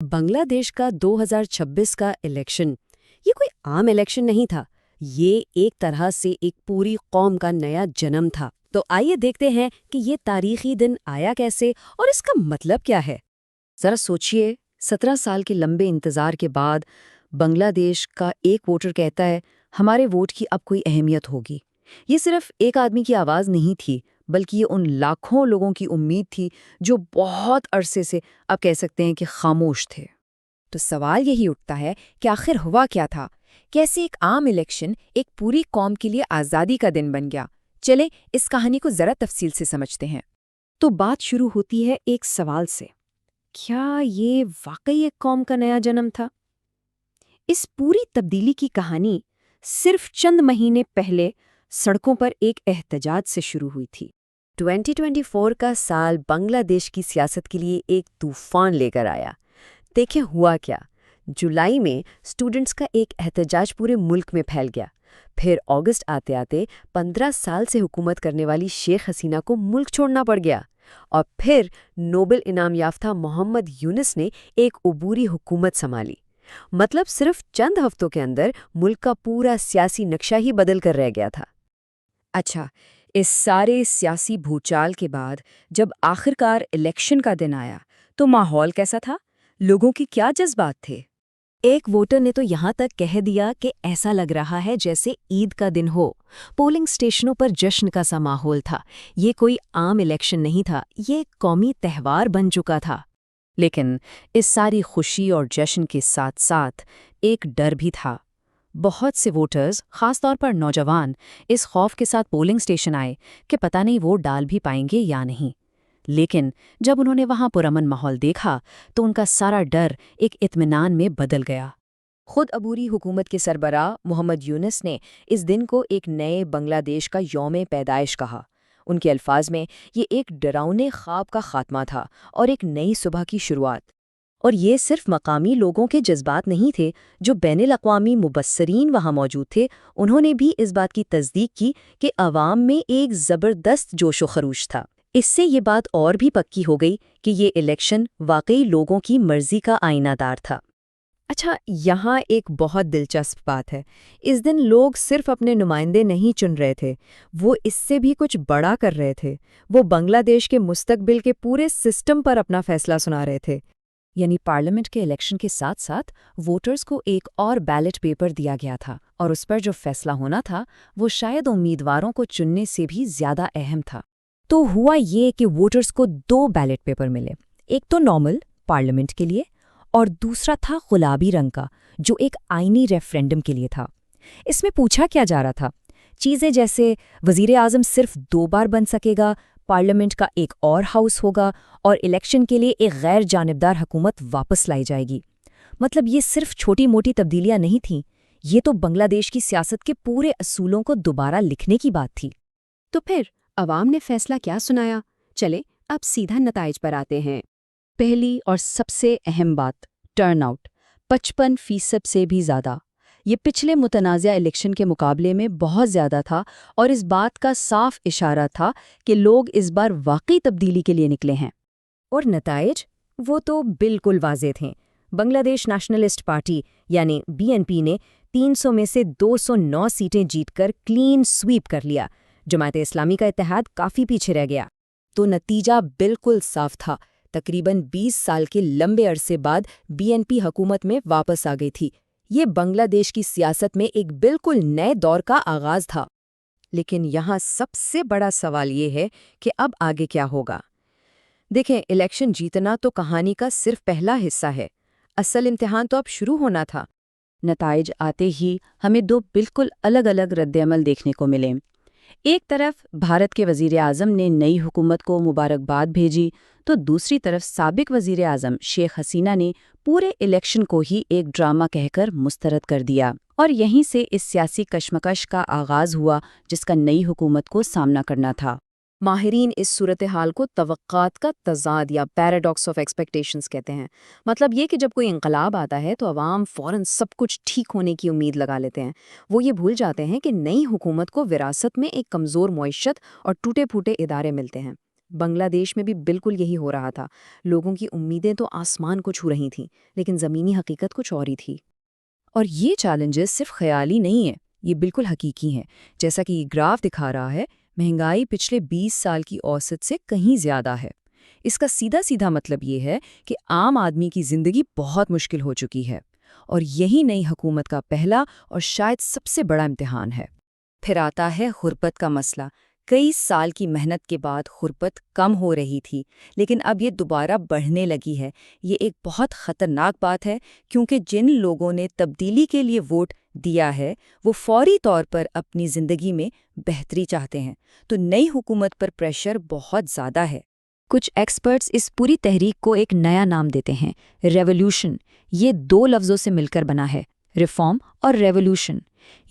बंगला देश का 2026 का इलेक्शन ये कोई आम इलेक्शन नहीं था। ये एक तरह से एक पूरी कौम का नया जन्म था। तो आइए देखते हैं कि ये तारीखी दिन आया कैसे और इसका मतलब क्या है। जरा सोचिए, 17 साल के लंबे इंतजार के बाद बांग्लादेश का एक वोटर कहता है हमारे वोट की अब कोई अहमियत होगी। ये सिर्फ एक आदमी की आवाज़ नहीं थी, बल्कि ये उन लाखों लोगों की उम्मीद थी जो बहुत अरसे से, आप कह सकते हैं कि खामोश थे। तो सवाल यही उठता है कि आखिर हुआ क्या था? कैसे एक आम इलेक्शन एक पूरी कौम के लिए आज़ादी का दिन बन गया? चले इस कहानी को जरा तफसील से समझते हैं। तो बात शुरू होती है एक सवाल से, क्या ये वाकई एक कौम का नया जन्म था? इस पूरी तब्दीली की कहानी सिर्फ चंद महीने पहले सड़कों पर एक एहतजाज से शुरू हुई थी। 2024 का साल बांग्लादेश की सियासत के लिए एक तूफान लेकर आया। देखें हुआ क्या। जुलाई में स्टूडेंट्स का एक एहतजाज पूरे मुल्क में फैल गया। फिर अगस्त आते आते 15 साल से हुकूमत करने वाली शेख हसीना को मुल्क छोड़ना पड़ गया। और फिर नोबेल इनाम याफ्ता मोहम्मद यूनुस ने एक उबूरी हुकूमत संभाली। मतलब सिर्फ चंद हफ्तों के अंदर मुल्क का पूरा सियासी नक्शा ही बदल कर रह गया था। अच्छा, इस सारे सियासी भूचाल के बाद जब आखिरकार इलेक्शन का दिन आया तो माहौल कैसा था? लोगों की क्या जज्बात थे? एक वोटर ने तो यहाँ तक कह दिया कि ऐसा लग रहा है जैसे ईद का दिन हो। पोलिंग स्टेशनों पर जश्न का सा माहौल था। ये कोई आम इलेक्शन नहीं था, ये कौमी त्यौहार बन चुका था। लेकिन इस सारी खुशी और जश्न के साथ साथ एक डर भी था। बहुत से वोटर्स, खासतौर पर नौजवान, इस खौफ के साथ पोलिंग स्टेशन आए कि पता नहीं वोट डाल भी पाएंगे या नहीं। लेकिन जब उन्होंने वहां पुरअमन माहौल देखा तो उनका सारा डर एक इत्मीनान में बदल गया। खुद अबूरी हुकूमत के सरबराह मोहम्मद यूनुस ने इस दिन को एक नए बांग्लादेश का यौम पैदाइश कहा। उनके अल्फाज में ये एक डरावने ख्वाब का खात्मा था और एक नई सुबह की शुरुआत। और ये सिर्फ मकामी लोगों के जज्बात नहीं थे, जो बैनुल-अक़वामी मुबस्सिरीन वहाँ मौजूद थे, उन्होंने भी इस बात की तस्दीक की कि अवाम में एक ज़बरदस्त जोशो खरूश था। इससे ये बात और भी पक्की हो गई कि ये इलेक्शन वाकई लोगों की मर्जी का आईनादार था। अच्छा, यहाँ एक बहुत दिलचस्प बात है। इस दिन लोग सिर्फ अपने नुमाइंदे नहीं चुन रहे थे, वो इससे भी कुछ बड़ा कर रहे थे। वो बांग्लादेश के मुस्तकबिल के पूरे सिस्टम पर अपना फैसला सुना रहे थे। यानी पार्लियामेंट के इलेक्शन के साथ साथ वोटर्स को एक और बैलेट पेपर दिया गया था, और उस पर जो फैसला होना था वो शायद उम्मीदवारों को चुनने से भी ज्यादा अहम था। तो हुआ ये कि वोटर्स को 2 बैलेट पेपर मिले। एक तो नॉर्मल पार्लियामेंट के लिए और दूसरा था गुलाबी रंग का, जो एक आईनी रेफरेंडम के लिए था। इसमें पूछा क्या जा रहा था? चीज़ें जैसे वज़ीर आज़म सिर्फ 2 बार बन सकेगा, पार्लियामेंट का एक और हाउस होगा और इलेक्शन के लिए एक गैर जानिबदार हुकूमत वापस लाई जाएगी। मतलब ये सिर्फ छोटी मोटी तब्दीलियां नहीं थीं, ये तो बांग्लादेश की सियासत के पूरे असूलों को दोबारा लिखने की बात थी। तो फिर अवाम ने फैसला क्या सुनाया? चले अब सीधा नताइज पर आते हैं। पहली और सबसे अहम बात, टर्नआउट 55% से भी ज़्यादा। ये पिछले मुतनाज़ा इलेक्शन के मुकाबले में बहुत ज़्यादा था और इस बात का साफ इशारा था कि लोग इस बार वाकई तब्दीली के लिए निकले हैं। और नताइज वो तो बिल्कुल वाज़ेह थे। बांग्लादेश नेशनलिस्ट पार्टी यानी बीएनपी ने 300 में से 209 सीटें जीतकर क्लीन स्वीप कर लिया। जमात-ए इस्लामी का इत्तेहाद काफ़ी पीछे रह गया। तो नतीजा बिल्कुल साफ था। तकरीबन 20 साल के लंबे अरसे बाद बीएनपी हुकूमत में वापस आ गई थी। ये बांग्लादेश की सियासत में एक बिल्कुल नए दौर का आगाज था। लेकिन यहाँ सबसे बड़ा सवाल ये है कि अब आगे क्या होगा। देखें, इलेक्शन जीतना तो कहानी का सिर्फ पहला हिस्सा है। असल इम्तिहान तो अब शुरू होना था। नताइज आते ही हमें 2 बिल्कुल अलग-अलग रद्द-ए-अमल देखने को मिले। एक तरफ भारत के वज़ीर आज़म ने नई हुकूमत को मुबारकबाद भेजी, तो दूसरी तरफ साबिक वज़ीर आज़म शेख हसीना ने पूरे इलेक्शन को ही एक ड्रामा कहकर मुस्तरद कर दिया। और यहीं से इस सियासी कशमकश का आगाज़ हुआ जिसका नई हुकूमत को सामना करना था। माहिरीन इस सूरत हाल को तवक्कात का तज़ाद या पैराडॉक्स ऑफ एक्सपेक्टेशंस कहते हैं। मतलब ये कि जब कोई इंकलाब आता है तो अवाम फ़ौरन सब कुछ ठीक होने की उम्मीद लगा लेते हैं। वो ये भूल जाते हैं कि नई हुकूमत को विरासत में एक कमज़ोर मईशत और टूटे फूटे इदारे मिलते हैं। بنگلہ دیش میں بھی بالکل یہی ہو رہا تھا۔ لوگوں کی امیدیں تو آسمان کو چھو رہی تھیں، لیکن زمینی حقیقت کچھ اور ہی تھی۔ اور یہ چیلنجز صرف خیالی نہیں ہیں، یہ بالکل حقیقی ہیں۔ جیسا کہ یہ گراف دکھا رہا ہے، مہنگائی پچھلے 20 سال کی اوسط سے کہیں زیادہ ہے۔ اس کا سیدھا مطلب یہ ہے کہ عام آدمی کی زندگی بہت مشکل ہو چکی ہے، اور یہی نئی حکومت کا پہلا اور شاید سب سے بڑا امتحان ہے۔ پھر آتا ہے غربت کا مسئلہ۔ کئی سال کی محنت کے بعد غربت کم ہو رہی تھی، لیکن اب یہ دوبارہ بڑھنے لگی ہے۔ یہ ایک بہت خطرناک بات ہے، کیونکہ جن لوگوں نے تبدیلی کے لیے ووٹ دیا ہے وہ فوری طور پر اپنی زندگی میں بہتری چاہتے ہیں، تو نئی حکومت پر پریشر بہت زیادہ ہے۔ کچھ ایکسپرٹس اس پوری تحریک کو ایک نیا نام دیتے ہیں، ریولوشن۔ یہ 2 لفظوں سے مل کر بنا ہے، ریفارم اور ریولوشن۔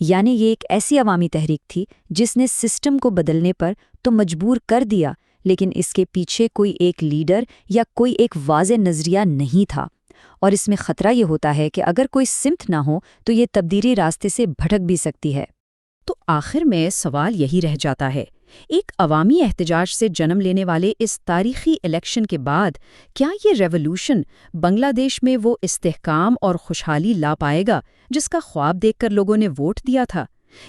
یعنی یہ ایک ایسی عوامی تحریک تھی جس نے سسٹم کو بدلنے پر تو مجبور کر دیا، لیکن اس کے پیچھے کوئی ایک لیڈر یا کوئی ایک واضح نظریہ نہیں تھا۔ اور اس میں خطرہ یہ ہوتا ہے کہ اگر کوئی سمت نہ ہو تو یہ تبدیلی راستے سے بھٹک بھی سکتی ہے۔ تو آخر میں سوال یہی رہ جاتا ہے، ایک عوامی احتجاج سے جنم لینے والے اس تاریخی الیکشن کے بعد کیا یہ ریولوشن بنگلہ دیش میں وہ استحکام اور خوشحالی لا پائے گا جس کا خواب دیکھ کر لوگوں نے ووٹ دیا تھا؟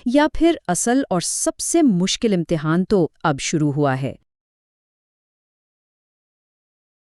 یا پھر اصل اور سب سے مشکل امتحان تو اب شروع ہوا ہے؟